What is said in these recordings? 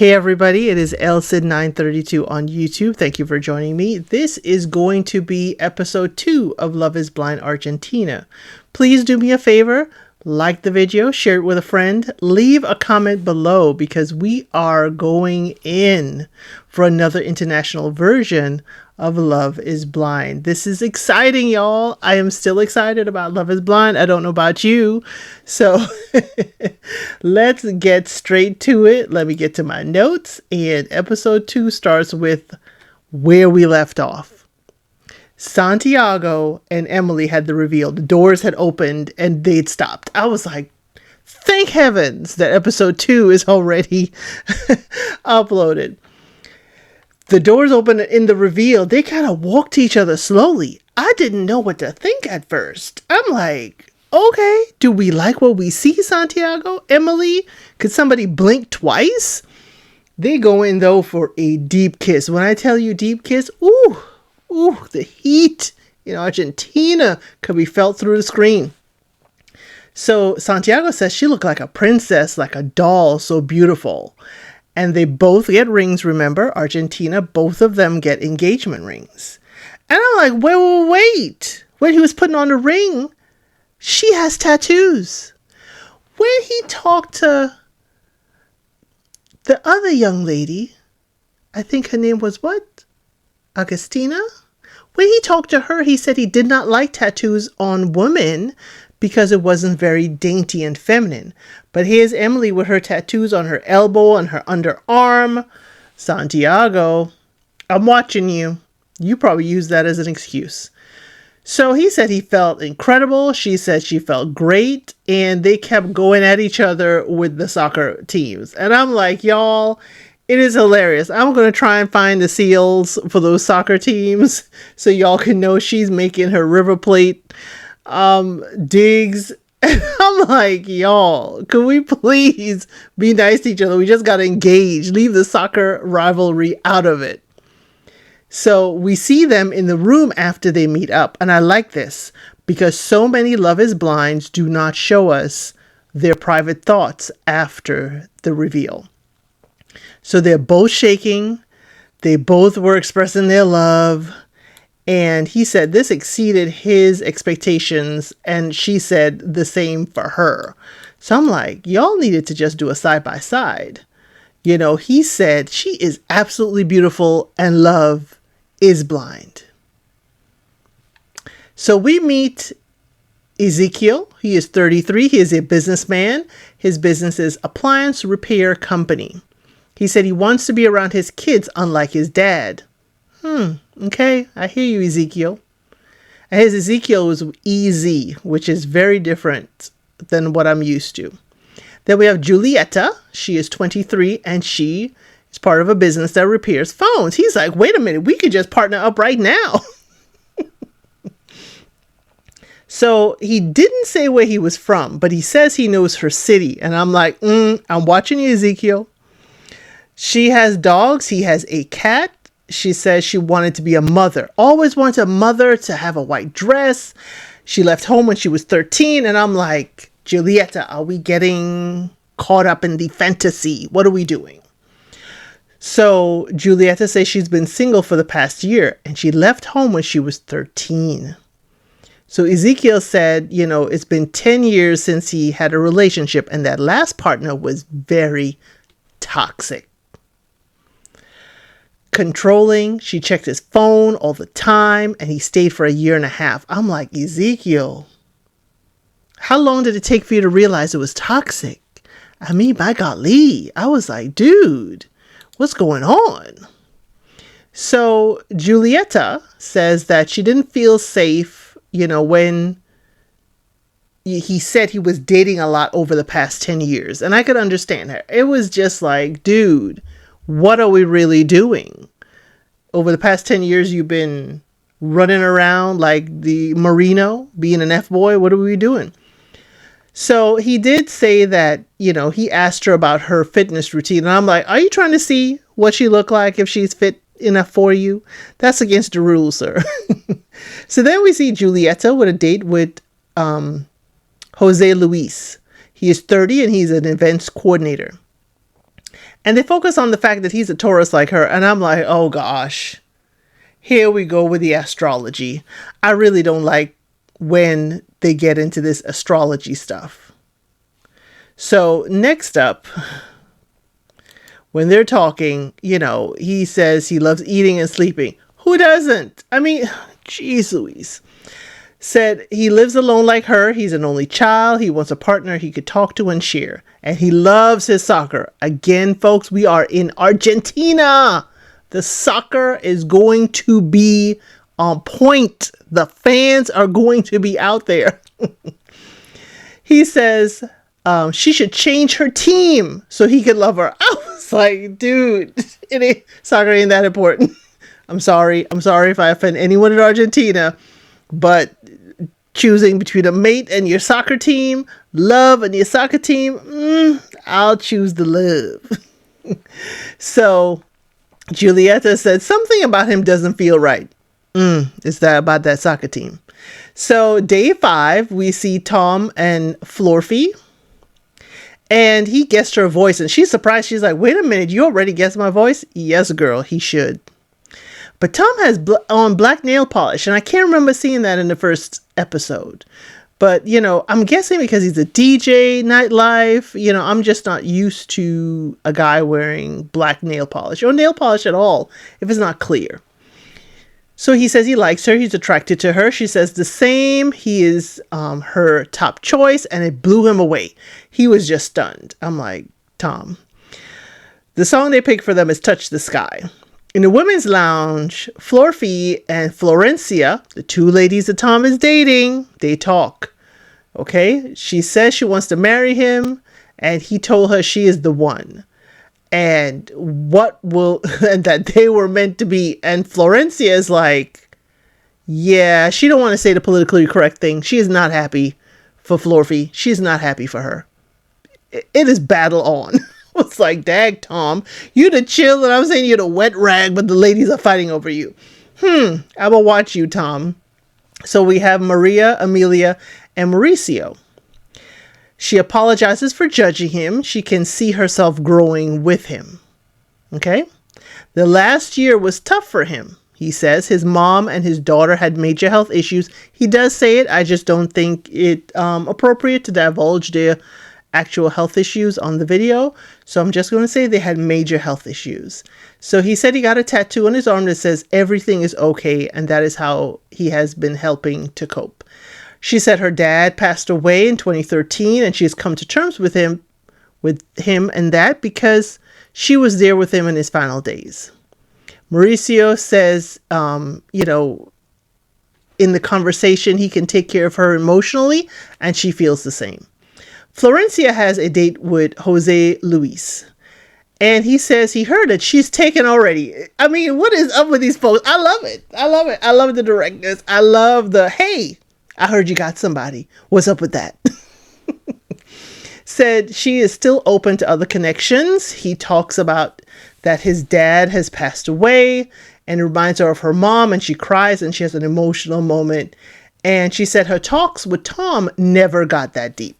Hey everybody, it is LSID932 on YouTube. Thank you for joining me. This is going to be episode 2 of Love is Blind Argentina. Please do me a favor, like the video, share it with a friend, leave a comment below because we are going in for another international version of Love is Blind. This is exciting, y'all. I am still excited about Love is Blind. I don't know about you. So let's get straight to it. Let me get to my notes. And episode 2 starts with where we left off. Santiago and Emily had the reveal. The doors had opened and they'd stopped. I was like, thank heavens that episode 2 is already uploaded. The doors open in the reveal. They kind of walk to each other slowly. I didn't know what to think at first. I'm like, okay, do we like what we see, Santiago? Emily? Could somebody blink twice? They go in, though, for a deep kiss. When I tell you deep kiss, ooh, the heat in Argentina could be felt through the screen. So Santiago says she looked like a princess, like a doll, so beautiful. And they both get rings, remember? Argentina, both of them get engagement rings. And I'm like, wait. When he was putting on the ring, she has tattoos. When he talked to the other young lady, I think her name was what? Agustina? When he talked to her, he said he did not like tattoos on women because it wasn't very dainty and feminine. But here's Emily with her tattoos on her elbow and her underarm. Santiago, I'm watching you. You probably use that as an excuse. So he said he felt incredible. She said she felt great. And they kept going at each other with the soccer teams. And I'm like, y'all, it is hilarious. I'm going to try and find the seals for those soccer teams so y'all can know she's making her River Plate digs. And I'm like, y'all, could we please be nice to each other? We just got to engage. Leave the soccer rivalry out of it. So we see them in the room after they meet up. And I like this because so many Love is Blinds do not show us their private thoughts after the reveal. So they're both shaking. They both were expressing their love. And he said this exceeded his expectations. And she said the same for her. So I'm like, y'all needed to just do a side by side. You know, he said she is absolutely beautiful and love is blind. So we meet Ezekiel. He is 33. He is a businessman. His business is appliance repair company. He said he wants to be around his kids, unlike his dad. Okay, I hear you, Ezekiel. And his Ezekiel was EZ, which is very different than what I'm used to. Then we have Julieta. She is 23, and she is part of a business that repairs phones. He's like, wait a minute, we could just partner up right now. So he didn't say where he was from, but he says he knows her city. And I'm like, I'm watching you, Ezekiel. She has dogs. He has a cat. She says she wanted to be a mother. Always wanted a mother to have a white dress. She left home when she was 13. And I'm like, Julieta, are we getting caught up in the fantasy? What are we doing? So Julieta says she's been single for the past year. And she left home when she was 13. So Ezekiel said, it's been 10 years since he had a relationship. And that last partner was very toxic. Controlling. She checked his phone all the time and he stayed for 1.5 years. I'm like, Ezekiel, how long did it take for you to realize it was toxic? I mean, by golly, I was like, dude, what's going on? So Julieta says that she didn't feel safe, when he said he was dating a lot over the past 10 years. And I could understand her. It was just like, dude, what are we really doing? Over the past 10 years, you've been running around like the Marino, being an F-boy. What are we doing? So he did say that, he asked her about her fitness routine. And I'm like, are you trying to see what she looked like if she's fit enough for you? That's against the rules, sir. So then we see Julieta with a date with Jose Luis. He is 30 and he's an events coordinator. And they focus on the fact that he's a Taurus like her. And I'm like, oh gosh, here we go with the astrology. I really don't like when they get into this astrology stuff. So next up, when they're talking, he says he loves eating and sleeping. Who doesn't? I mean, geez Louise. Said he lives alone like her. He's an only child. He wants a partner he could talk to and share. And he loves his soccer. Again, folks, we are in Argentina. The soccer is going to be on point. The fans are going to be out there. He says she should change her team so he could love her. I was like, dude, soccer ain't that important. I'm sorry if I offend anyone in Argentina, but choosing between a mate and your soccer team, love and your soccer team, I'll choose the love. So Julieta said something about him doesn't feel right. Is that about that soccer team? So day 5, we see Tom and Florfie, and he guessed her voice, and she's surprised. She's like, wait a minute, you already guessed my voice? Yes, girl, he should. But Tom has on black nail polish, and I can't remember seeing that in the first episode. But, I'm guessing because he's a DJ, nightlife, I'm just not used to a guy wearing black nail polish or nail polish at all if it's not clear. So he says he likes her. He's attracted to her. She says the same. He is her top choice, and it blew him away. He was just stunned. I'm like, Tom. The song they picked for them is Touch the Sky. In the women's lounge, Florfie and Florencia, the 2 ladies that Tom is dating, they talk. Okay? She says she wants to marry him, and he told her she is the one. And and that they were meant to be. And Florencia is like, yeah, she don't want to say the politically correct thing. She is not happy for Florfie. She is not happy for her. It is battle on. It's like, dag, Tom, you the chill, and I'm saying you're the wet rag, but the ladies are fighting over you. I will watch you, Tom. So we have Maria, Amelia, and Mauricio. She apologizes for judging him. She can see herself growing with him. Okay? The last year was tough for him. He says his mom and his daughter had major health issues. He does say it. I just don't think it appropriate to divulge their actual health issues on the video. So I'm just going to say they had major health issues. So he said he got a tattoo on his arm that says everything is okay. And that is how he has been helping to cope. She said her dad passed away in 2013 and she has come to terms with him and that because she was there with him in his final days. Mauricio says, in the conversation, he can take care of her emotionally and she feels the same. Florencia has a date with Jose Luis. And he says he heard it. She's taken already. I mean, what is up with these folks? I love it. I love it. I love the directness. I love the, hey, I heard you got somebody. What's up with that? Said she is still open to other connections. He talks about that his dad has passed away and it reminds her of her mom and she cries and she has an emotional moment. And she said her talks with Tom never got that deep.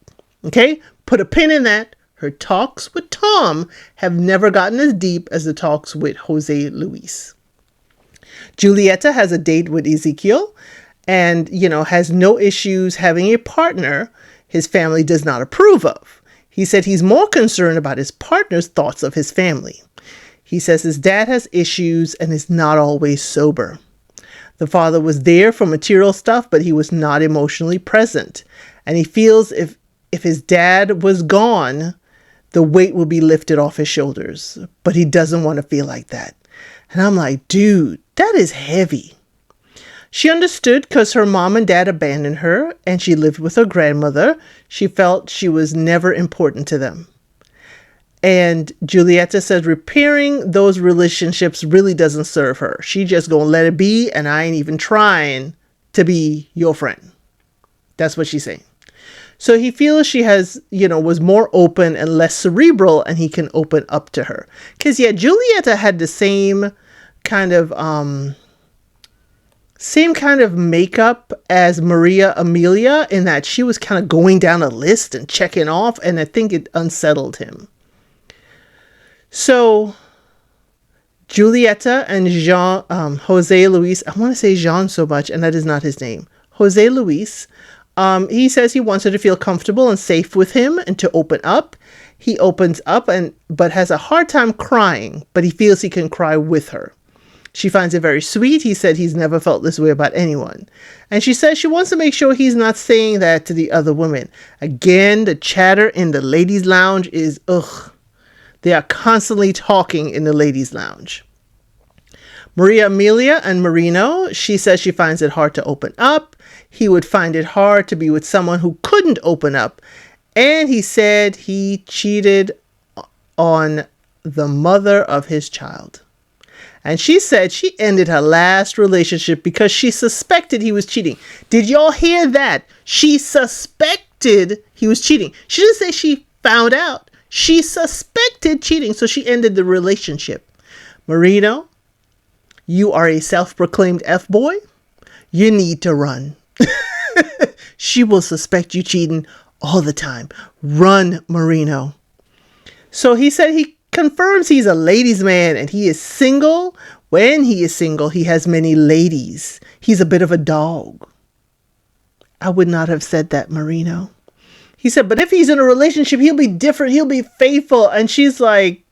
Okay, put a pin in that. Her talks with Tom have never gotten as deep as the talks with Jose Luis. Julieta has a date with Ezekiel and, has no issues having a partner his family does not approve of. He said he's more concerned about his partner's thoughts of his family. He says his dad has issues and is not always sober. The father was there for material stuff, but he was not emotionally present. And he feels if his dad was gone, the weight will be lifted off his shoulders. But he doesn't want to feel like that. And I'm like, dude, that is heavy. She understood because her mom and dad abandoned her and she lived with her grandmother. She felt she was never important to them. And Julieta says repairing those relationships really doesn't serve her. She just gonna let it be and I ain't even trying to be your friend. That's what she's saying. So he feels she has, was more open and less cerebral and he can open up to her. Because, Julieta had the same kind of makeup as Maria Amelia in that she was kind of going down a list and checking off. And I think it unsettled him. So Julieta and Jose Luis, I want to say Jean so much, and that is not his name. Jose Luis, he says he wants her to feel comfortable and safe with him and to open up. He opens up but has a hard time crying, but he feels he can cry with her. She finds it very sweet. He said he's never felt this way about anyone. And she says she wants to make sure he's not saying that to the other women. Again, the chatter in the ladies' lounge is ugh. They are constantly talking in the ladies' lounge. Maria Amelia and Marino, she says she finds it hard to open up. He would find it hard to be with someone who couldn't open up. And he said he cheated on the mother of his child. And she said she ended her last relationship because she suspected he was cheating. Did y'all hear that? She suspected he was cheating. She didn't say she found out. She suspected cheating, so she ended the relationship. Marino, you are a self-proclaimed F-boy. You need to run. She will suspect you cheating all the time. Run, Marino. So he said he confirms he's a ladies' man and he is single. When he is single, he has many ladies. He's a bit of a dog. I would not have said that, Marino. He said, but if he's in a relationship, he'll be different. He'll be faithful. And she's like,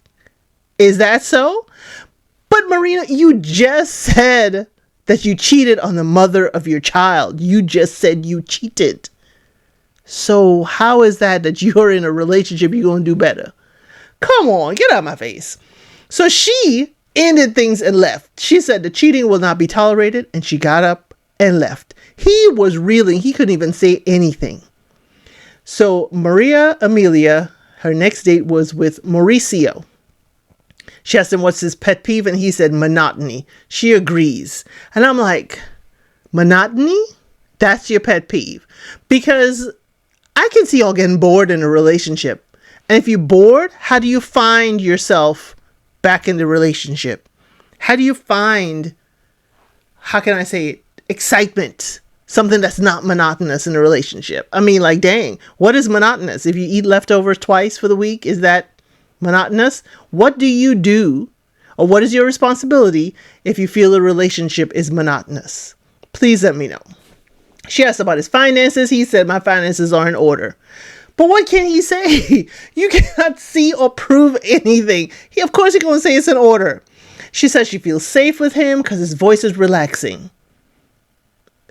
is that so? But Marino, you just said that you cheated on the mother of your child. You just said you cheated. So how is that you're in a relationship, you're going to do better? Come on, get out of my face. So she ended things and left. She said the cheating will not be tolerated, and she got up and left. He was reeling. He couldn't even say anything. So Maria Amelia, her next date was with Mauricio. She asked him what's his pet peeve, and he said monotony. She agrees. And I'm like, monotony? That's your pet peeve? Because I can see y'all getting bored in a relationship. And if you're bored, how do you find yourself back in the relationship? How do you find, how can I say it, excitement? Something that's not monotonous in a relationship. I mean, like, dang, what is monotonous? If you eat leftovers twice for the week, is that monotonous? What do you do, or what is your responsibility if you feel a relationship is monotonous? Please let me know. She asked about his finances. He said, my finances are in order. But what can he say? You cannot see or prove anything. Of course he's going to say it's in order. She says she feels safe with him because his voice is relaxing.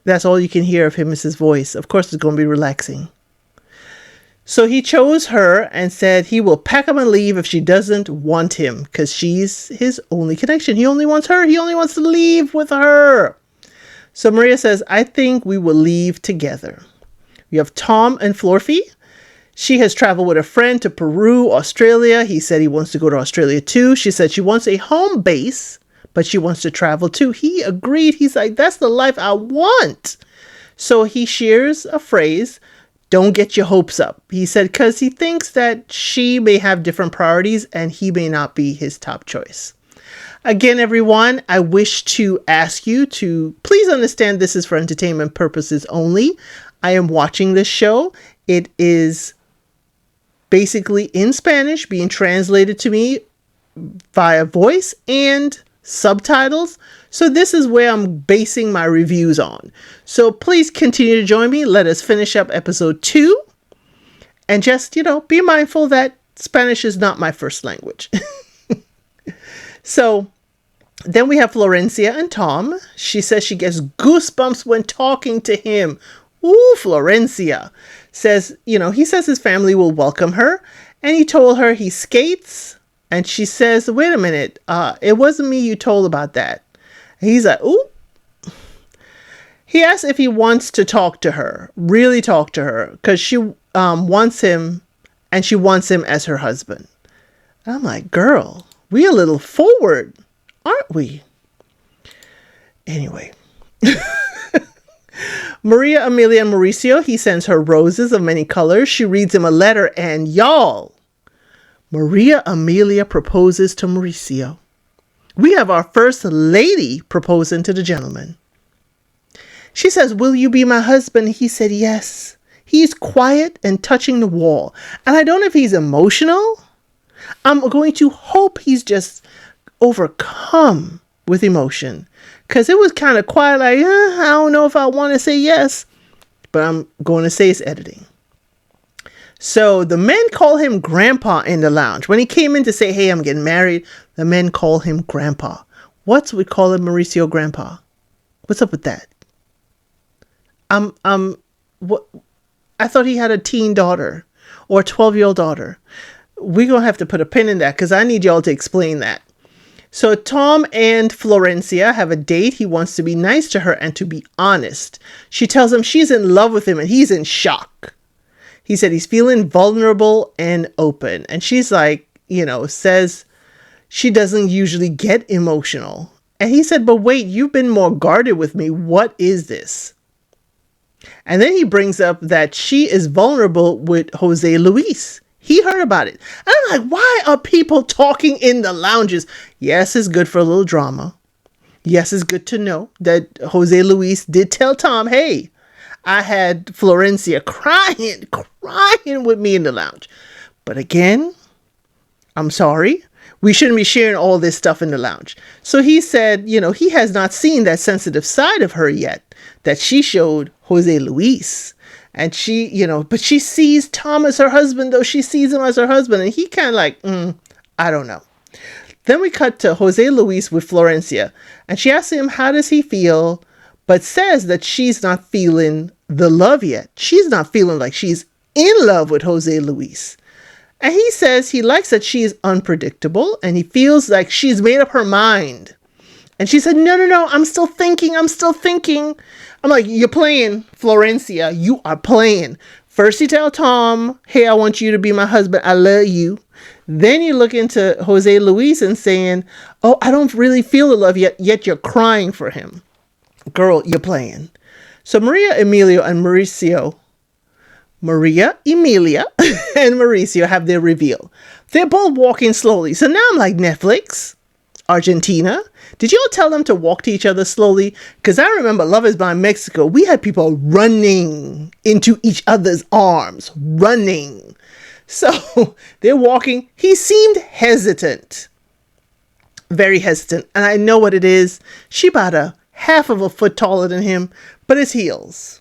That's all you can hear of him is his voice. Of course it's going to be relaxing. So he chose her and said he will pack up and leave if she doesn't want him because she's his only connection. He only wants her. He only wants to leave with her. So Maria says, I think we will leave together. We have Tom and Florfie. She has traveled with a friend to Peru, Australia. He said he wants to go to Australia too. She said she wants a home base, but she wants to travel too. He agreed. He's like, that's the life I want. So he shares a phrase, don't get your hopes up. He said, because he thinks that she may have different priorities and he may not be his top choice. Again, everyone, I wish to ask you to please understand this is for entertainment purposes only. I am watching this show. It is basically in Spanish being translated to me via voice and subtitles. So this is where I'm basing my reviews on. So please continue to join me. Let us finish up episode 2. And just, be mindful that Spanish is not my first language. So then we have Florencia and Tom. She says she gets goosebumps when talking to him. Ooh, Florencia says, he says his family will welcome her. And he told her he skates. And she says, wait a minute. It wasn't me you told about that. And he's like, ooh. He asks if he wants to talk to her, really talk to her, because she wants him and she wants him as her husband. And I'm like, girl, we a little forward, aren't we? Anyway. Maria Amelia and Mauricio, he sends her roses of many colors. She reads him a letter and y'all, Maria Amelia proposes to Mauricio. We have our first lady proposing to the gentleman. She says, will you be my husband? He said, yes. He's quiet and touching the wall. And I don't know if he's emotional I'm going to hope he's just overcome with emotion. Because it was kind of quiet, like, I don't know if I want to say yes. But I'm going to say it's editing. So the men call him Grandpa in the lounge. When he came in to say, hey, I'm getting married, the men call him Grandpa. What's we call him Mauricio Grandpa? What's up with that? What? I thought he had a teen daughter or a 12-year-old daughter. We're going to have to put a pin in that because I need y'all to explain that. So Tom and Florencia have a date. He wants to be nice to her and to be honest. She tells him she's in love with him and he's in shock. He said he's feeling vulnerable and open. And she's like, says she doesn't usually get emotional. And he said, but wait, you've been more guarded with me. What is this? And then he brings up that she is vulnerable with Jose Luis. He heard about it. And I'm like, why are people talking in the lounges? Yes, it's good for a little drama. Yes, it's good to know that Jose Luis did tell Tom, hey, I had Florencia crying with me in the lounge. But again, I'm sorry. We shouldn't be sharing all this stuff in the lounge. So he said, he has not seen that sensitive side of her yet that she showed Jose Luis. And she, but she sees Tom as her husband, though she sees him as her husband. And he kind of like, I don't know. Then we cut to Jose Luis with Florencia. And she asks him, how does he feel? But says that she's not feeling the love yet. She's not feeling like she's in love with Jose Luis. And he says he likes that she is unpredictable. And he feels like she's made up her mind. And she said, no, I'm still thinking. I'm like, you're playing, Florencia. You are playing. First you tell Tom, hey, I want you to be my husband. I love you. Then you look into Jose Luis and saying, oh, I don't really feel the love yet you're crying for him. Girl, you're playing. So Maria Emilia and Mauricio have their reveal. They're both walking slowly. So now I'm like, Netflix, Argentina, did y'all tell them to walk to each other slowly? Because I remember Love is Blind Mexico. We had people running into each other's arms, running. So they're walking. He seemed hesitant, very hesitant. And I know what it is. She about a half of a foot taller than him, but it's heels.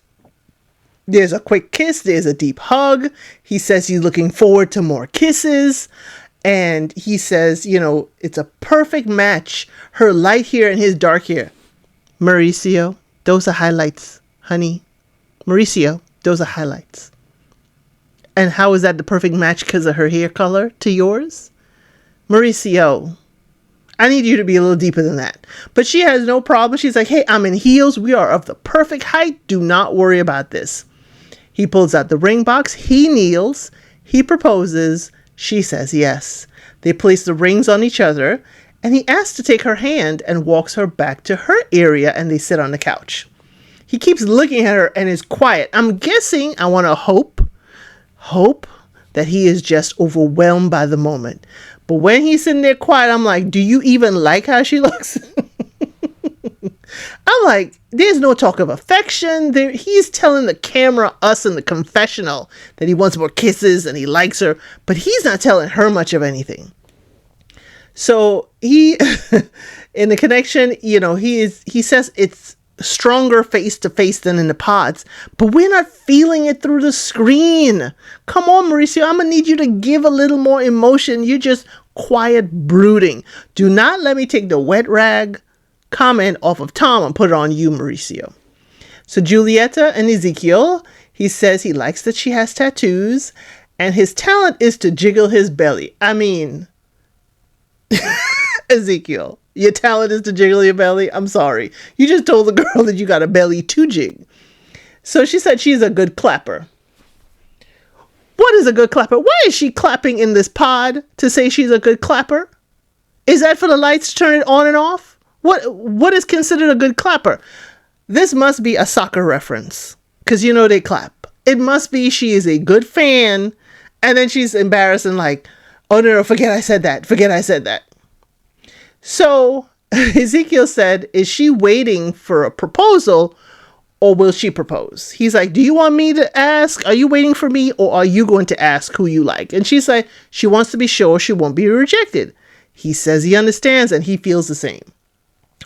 There's a quick kiss. There's a deep hug. He says he's looking forward to more kisses. And he says, it's a perfect match. Her light hair and his dark hair. Mauricio, those are highlights, honey. Mauricio, those are highlights. And how is that the perfect match because of her hair color to yours? Mauricio, I need you to be a little deeper than that. But she has no problem. She's like, hey, I'm in heels. We are of the perfect height. Do not worry about this. He pulls out the ring box. He kneels. He proposes. She says yes. They place the rings on each other, and he asks to take her hand and walks her back to her area, and they sit on the couch. He keeps looking at her and is quiet. I'm guessing, I want to hope that he is just overwhelmed by the moment. But when he's sitting there quiet, I'm like, do you even like how she looks? I'm like, there's no talk of affection. He's telling the camera, us in the confessional, that he wants more kisses and he likes her, but he's not telling her much of anything. So he, in the connection, he says it's stronger face to face than in the pods, but we're not feeling it through the screen. Come on, Mauricio, I'm gonna need you to give a little more emotion. You're just quiet brooding. Do not let me take the wet rag comment off of Tom and put it on you, Mauricio. So Julieta and Ezekiel, he says he likes that she has tattoos and his talent is to jiggle his belly. I mean, Ezekiel, your talent is to jiggle your belly? I'm sorry. You just told the girl that you got a belly to jig. So she said she's a good clapper. What is a good clapper? Why is she clapping in this pod to say she's a good clapper? Is that for the lights to turn it on and off? What is considered a good clapper? This must be a soccer reference because they clap. It must be she is a good fan and then she's embarrassed and like, oh no, forget I said that. So Ezekiel said, is she waiting for a proposal or will she propose? He's like, do you want me to ask? Are you waiting for me, or are you going to ask who you like? And she's like, she wants to be sure she won't be rejected. He says he understands and he feels the same.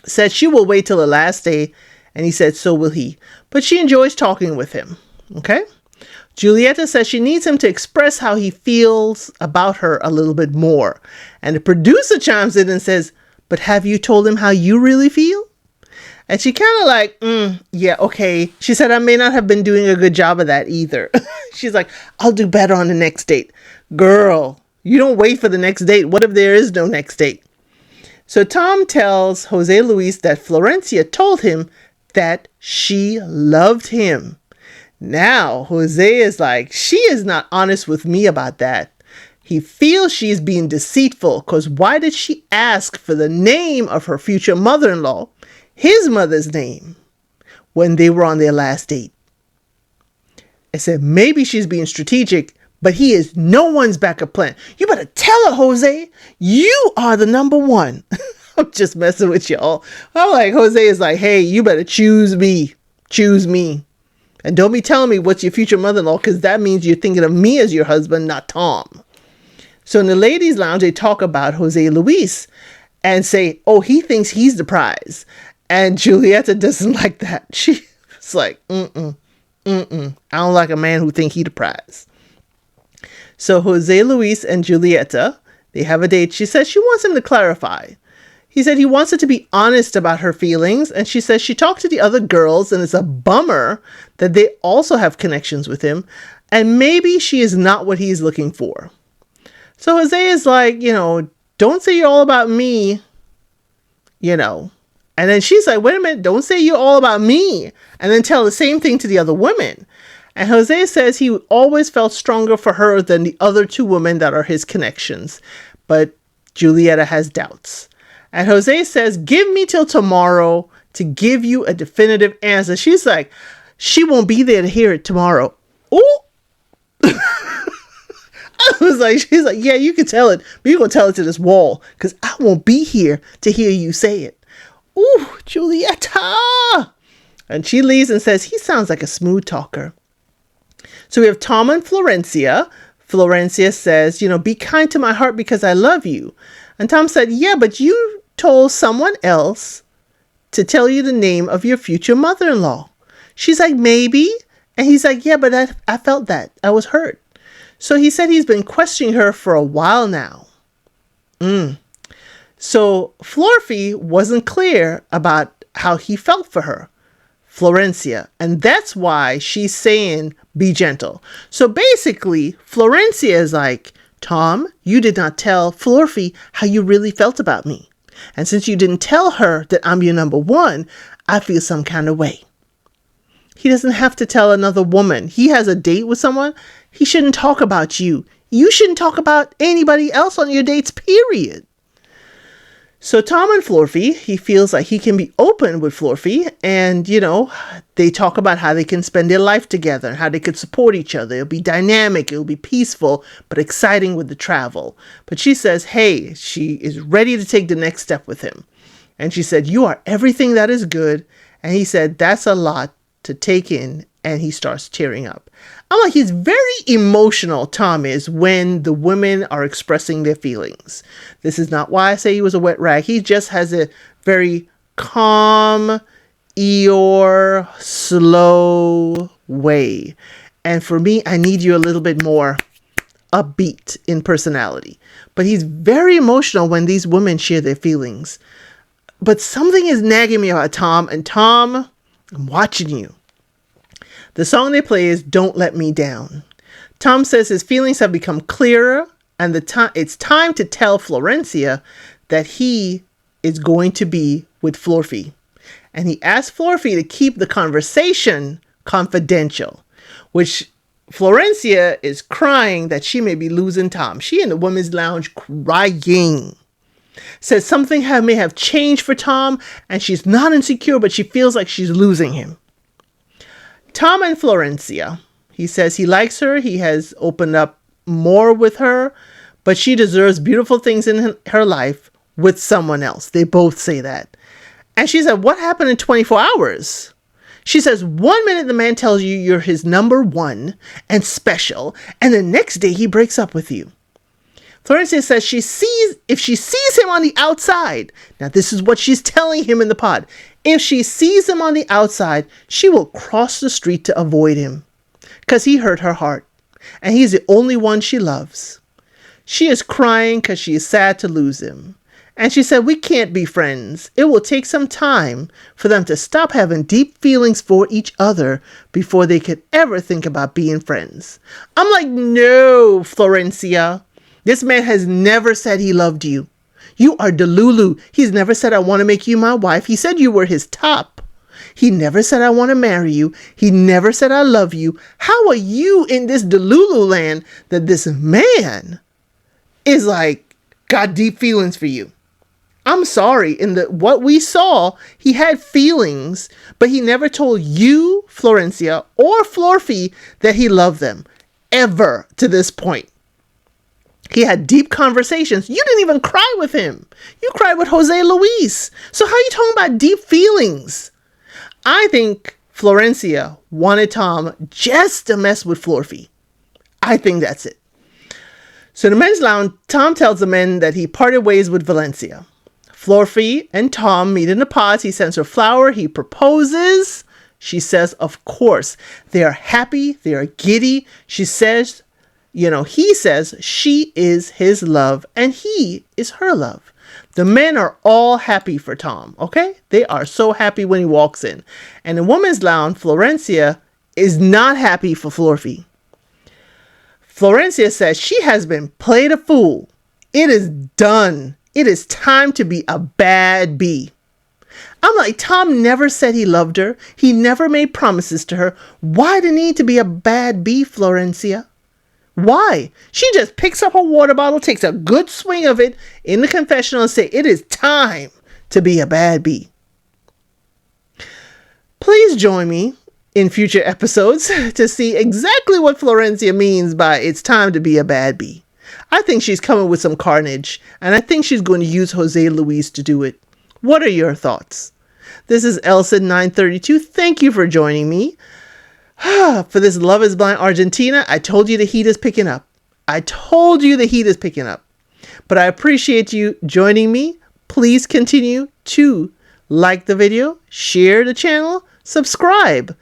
Said she will wait till the last day, and he said so will he. But she enjoys talking with him. Okay? Julieta says she needs him to express how he feels about her a little bit more. And the producer chimes in and says, but have you told him how you really feel? And she kind of like, yeah, okay. She said, I may not have been doing a good job of that either. She's like, I'll do better on the next date. Girl, you don't wait for the next date. What if there is no next date? So Tom tells Jose Luis that Florencia told him that she loved him. Now, Jose is like, she is not honest with me about that. He feels she's being deceitful because why did she ask for the name of her future mother-in-law, his mother's name, when they were on their last date? I said, maybe she's being strategic, but he is no one's backup plan. You better tell her, Jose. You are the number one. I'm just messing with y'all. I'm like, Jose is like, hey, you better choose me. Choose me. And don't be telling me what's your future mother-in-law, because that means you're thinking of me as your husband, not Tom. So in the ladies' lounge, they talk about Jose Luis and say, oh, he thinks he's the prize. And Julieta doesn't like that. She's like, I don't like a man who thinks he the prize. So Jose Luis and Julieta, they have a date. She says she wants him to clarify. He said he wants her to be honest about her feelings. And she says she talked to the other girls and it's a bummer that they also have connections with him. And maybe she is not what he's looking for. So Jose is like, don't say you're all about me, And then she's like, wait a minute, don't say you're all about me. And then tell the same thing to the other women. And Jose says he always felt stronger for her than the other two women that are his connections. But Julieta has doubts. And Jose says, give me till tomorrow to give you a definitive answer. She's like, she won't be there to hear it tomorrow. Ooh. I was like, she's like, yeah, you can tell it, but you're going to tell it to this wall because I won't be here to hear you say it. Ooh, Julieta. And she leaves and says, he sounds like a smooth talker. So we have Tom and Florencia. Florencia says, be kind to my heart because I love you. And Tom said, yeah, but you told someone else to tell you the name of your future mother-in-law. She's like, maybe. And he's like, yeah, but I felt that. I was hurt. So he said he's been questioning her for a while now. So Florfy wasn't clear about how he felt for her, Florencia. And that's why she's saying, be gentle. So basically, Florencia is like, Tom, you did not tell Florfy how you really felt about me. And since you didn't tell her that I'm your number one, I feel some kind of way. He doesn't have to tell another woman. He has a date with someone. He shouldn't talk about you. You shouldn't talk about anybody else on your dates, period. So Tom and Florfy, he feels like he can be open with Florfy. And, they talk about how they can spend their life together and how they could support each other. It'll be dynamic. It'll be peaceful, but exciting with the travel. But she says, hey, she is ready to take the next step with him. And she said, you are everything that is good. And he said, that's a lot to take in. And he starts tearing up. I'm like, he's very emotional, Tom is, when the women are expressing their feelings. This is not why I say he was a wet rag. He just has a very calm, Eeyore, slow way. And for me, I need you a little bit more upbeat in personality. But he's very emotional when these women share their feelings. But something is nagging me about Tom. And Tom, I'm watching you. The song they play is Don't Let Me Down. Tom says his feelings have become clearer and it's time to tell Florencia that he is going to be with Florfy. And he asked Florfy to keep the conversation confidential, which Florencia is crying that she may be losing Tom. She in the women's lounge crying. Says something may have changed for Tom and she's not insecure, but she feels like she's losing him. Tom and Florencia, he says he likes her. He has opened up more with her, but she deserves beautiful things in her life with someone else. They both say that. And she said, what happened in 24 hours? She says, one minute the man tells you you're his number one and special, and the next day he breaks up with you. Florencia says if she sees him on the outside, now this is what she's telling him in the pod, if she sees him on the outside, she will cross the street to avoid him because he hurt her heart and he's the only one she loves. She is crying because she is sad to lose him. And she said, we can't be friends. It will take some time for them to stop having deep feelings for each other before they could ever think about being friends. I'm like, no, Florencia. This man has never said he loved you. You are Delulu. He's never said, I want to make you my wife. He said you were his top. He never said, I want to marry you. He never said, I love you. How are you in this Delulu land that this man is like, got deep feelings for you? I'm sorry. In what we saw, he had feelings, but he never told you, Florencia, or Florfy that he loved them. Ever to this point. He had deep conversations. You didn't even cry with him. You cried with Jose Luis. So how are you talking about deep feelings? I think Florencia wanted Tom just to mess with Florfy. I think that's it. So in the men's lounge, Tom tells the men that he parted ways with Valencia. Florfy and Tom meet in the pods. He sends her flower. He proposes. She says, of course. They are happy. They are giddy. She says, he says she is his love and he is her love. The men are all happy for Tom, okay? They are so happy when he walks in. And in women's lounge, Florencia is not happy for Florfy. Florencia says she has been played a fool. It is done. It is time to be a bad bee. I'm like, Tom never said he loved her. He never made promises to her. Why the need to be a bad bee, Florencia? Why? She just picks up her water bottle, takes a good swing of it in the confessional and say, it is time to be a bad bee. Please join me in future episodes to see exactly what Florencia means by it's time to be a bad bee. I think she's coming with some carnage, and I think she's going to use Jose Luis to do it. What are your thoughts? This is Elsa932. Thank you for joining me. For this Love is Blind Argentina, I told you the heat is picking up. But I appreciate you joining me. Please continue to like the video, share the channel, subscribe.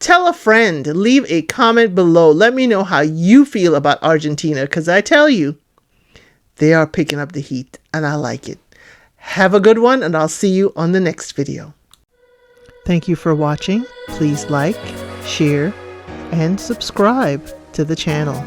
Tell a friend, leave a comment below. Let me know how you feel about Argentina, because I tell you, they are picking up the heat, and I like it. Have a good one, and I'll see you on the next video. Thank you for watching. Please like, share, and subscribe to the channel.